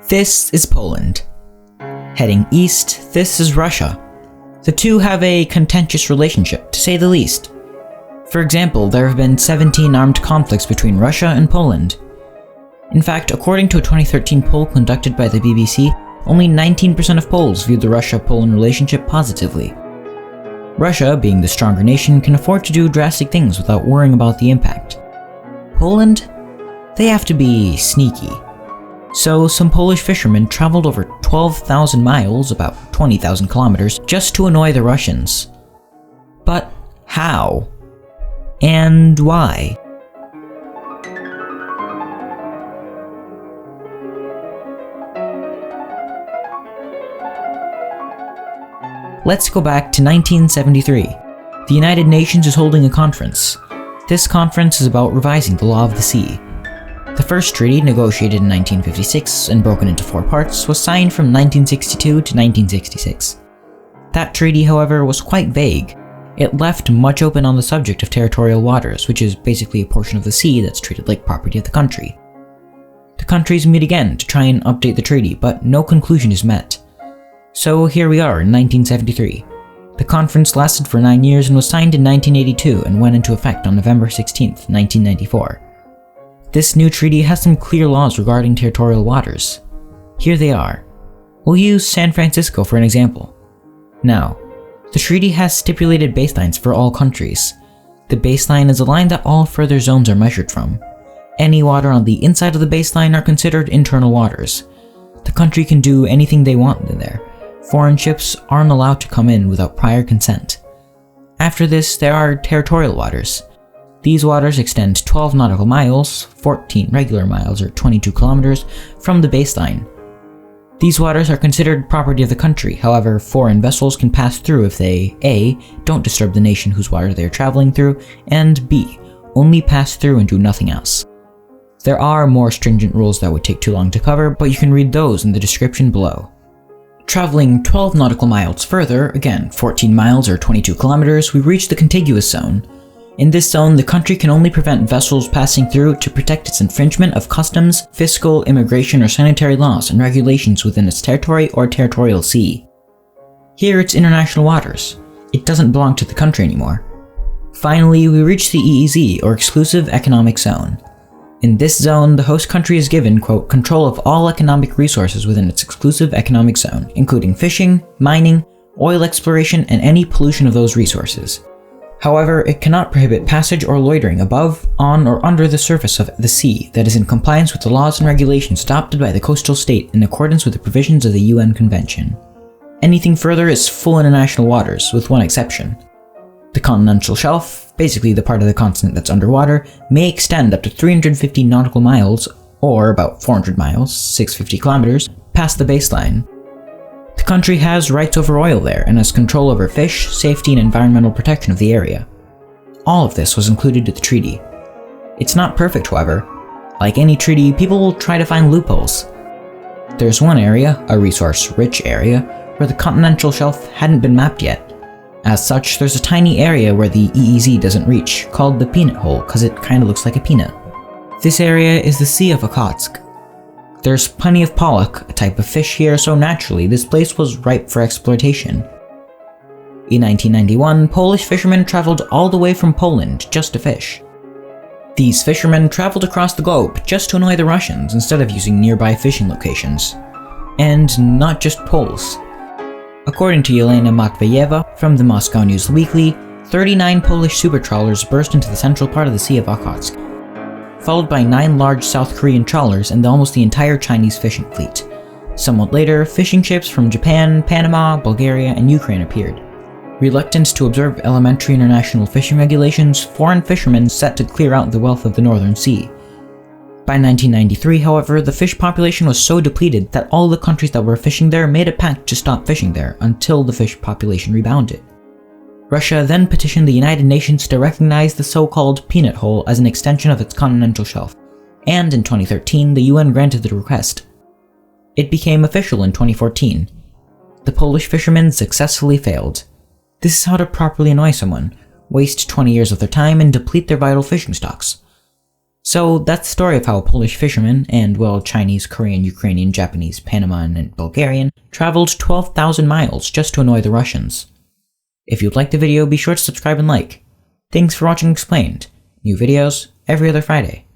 This is Poland. Heading east, this is Russia. The two have a contentious relationship, to say the least. For example, there have been 17 armed conflicts between Russia and Poland. In fact, according to a 2013 poll conducted by the BBC, only 19% of Poles viewed the Russia-Poland relationship positively. Russia, being the stronger nation, can afford to do drastic things without worrying about the impact. Poland? They have to be sneaky. So some Polish fishermen traveled over 12,000 miles, about 20,000 kilometers, just to annoy the Russians. But how? And why? Let's go back to 1973. The United Nations is holding a conference. This conference is about revising the law of the sea. The first treaty, negotiated in 1956 and broken into 4 parts, was signed from 1962 to 1966. That treaty, however, was quite vague. It left much open on the subject of territorial waters, which is basically a portion of the sea that's treated like property of the country. The countries meet again to try and update the treaty, but no conclusion is met. So here we are in 1973. The conference lasted for 9 years and was signed in 1982 and went into effect on November 16, 1994. This new treaty has some clear laws regarding territorial waters. Here they are. We'll use San Francisco for an example. Now, the treaty has stipulated baselines for all countries. The baseline is a line that all further zones are measured from. Any water on the inside of the baseline are considered internal waters. The country can do anything they want in there. Foreign ships aren't allowed to come in without prior consent. After this, there are territorial waters. These waters extend 12 nautical miles, 14 regular miles or 22 kilometers, from the baseline. These waters are considered property of the country, however, foreign vessels can pass through if they A. don't disturb the nation whose water they are traveling through, and B. only pass through and do nothing else. There are more stringent rules that would take too long to cover, but you can read those in the description below. Traveling 12 nautical miles further, again 14 miles or 22 kilometers, we reach the contiguous zone. In this zone, the country can only prevent vessels passing through to protect its infringement of customs, fiscal, immigration, or sanitary laws and regulations within its territory or territorial sea. Here it's international waters. It doesn't belong to the country anymore. Finally, we reach the EEZ, or Exclusive Economic Zone. In this zone, the host country is given, quote, control of all economic resources within its exclusive economic zone, including fishing, mining, oil exploration, and any pollution of those resources. However, it cannot prohibit passage or loitering above, on, or under the surface of the sea that is in compliance with the laws and regulations adopted by the coastal state in accordance with the provisions of the UN Convention. Anything further is full international waters, with one exception. The continental shelf, basically the part of the continent that's underwater, may extend up to 350 nautical miles, or about 400 miles, 650 kilometers, past the baseline. The country has rights over oil there and has control over fish, safety, and environmental protection of the area. All of this was included in the treaty. It's not perfect, however. Like any treaty, people will try to find loopholes. There's one area, a resource-rich area, where the continental shelf hadn't been mapped yet. As such, there's a tiny area where the EEZ doesn't reach, called the peanut hole because it kinda looks like a peanut. This area is the Sea of Okhotsk. There's plenty of pollock, a type of fish here, so naturally this place was ripe for exploitation. In 1991, Polish fishermen traveled all the way from Poland just to fish. These fishermen traveled across the globe just to annoy the Russians instead of using nearby fishing locations. And not just Poles. According to Elena Matveyeva from the Moscow News Weekly, 39 Polish super trawlers burst into the central part of the Sea of Okhotsk, followed by 9 large South Korean trawlers and almost the entire Chinese fishing fleet. Somewhat later, fishing ships from Japan, Panama, Bulgaria, and Ukraine appeared. Reluctant to observe elementary international fishing regulations, foreign fishermen set to clear out the wealth of the Northern Sea. By 1993, however, the fish population was so depleted that all the countries that were fishing there made a pact to stop fishing there until the fish population rebounded. Russia then petitioned the United Nations to recognize the so-called peanut hole as an extension of its continental shelf, and in 2013 the UN granted the request. It became official in 2014. The Polish fishermen successfully failed. This is how to properly annoy someone, waste 20 years of their time and deplete their vital fishing stocks. So that's the story of how Polish fishermen and, well, Chinese, Korean, Ukrainian, Japanese, Panamanian, and Bulgarian traveled 12,000 miles just to annoy the Russians. If you liked the video, be sure to subscribe and like. Thanks for watching Explained. New videos every other Friday.